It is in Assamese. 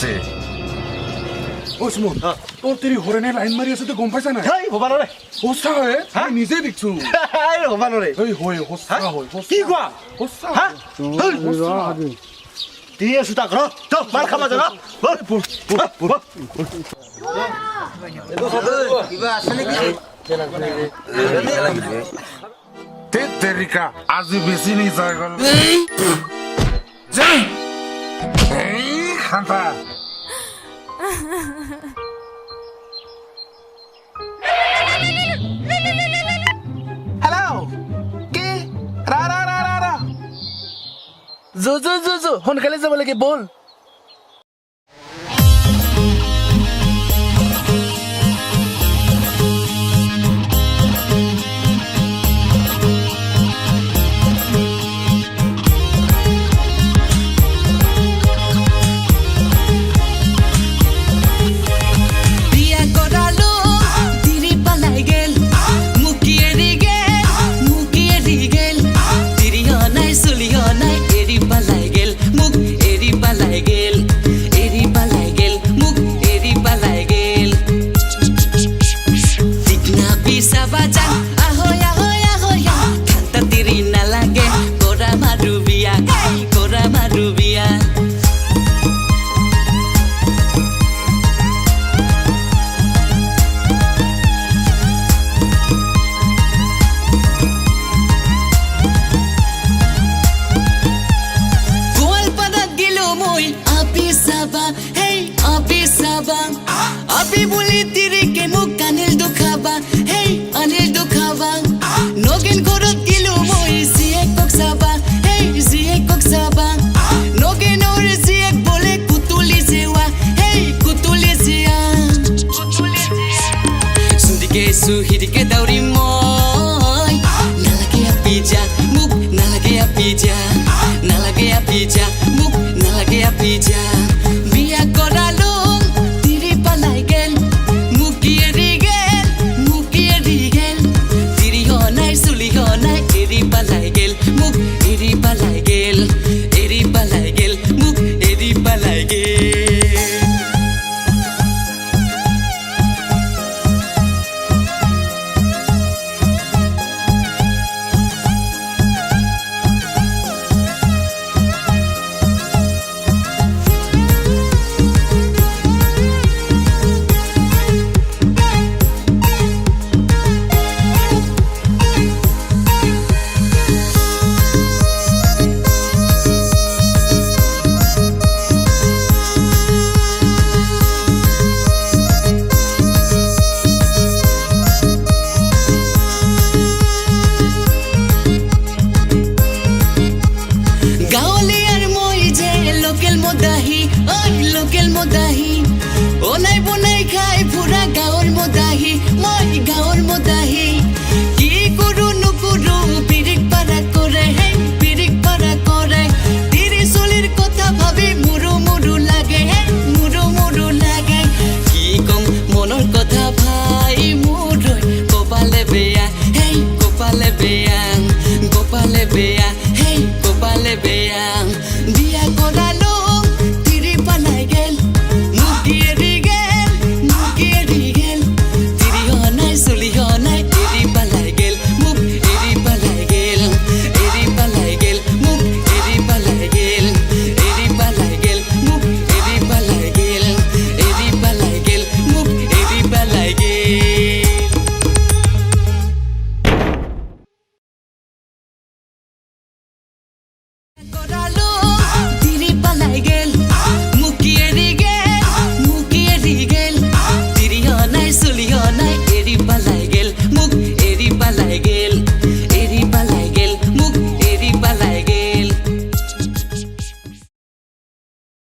আছে ও সুমন তোৰ তেৰি হৰেনে লাইন মাৰি আছে তো গম পাইছা না হেই হবা নৰে হোসা হয় আমি নিজে দেখছো হেই হবা নৰে এই হয় হোসা হয় কি কোৱা হোসা হা দিয়ে আছো তাক তো মাৰ খাবা জানা কিবা আছে নেকি তে তেরিকা আজি বেশি নি যায় গল এই খান্তা हेलो কি রা রা রা রা রা জো জো জো জো সোনকালে যাব লাগে বল अभी बोली तेरे के मुख अनिल दुखाबा हे अनिल दुखाबा नोगेन घरत गिलो মই জিয়ে কক্সাবা हे জিয়ে কক্সাবা नोगेन और জিয়ে बोले कुतुली सेवा हे कुतुली जिया सुंदिके सुहिदिके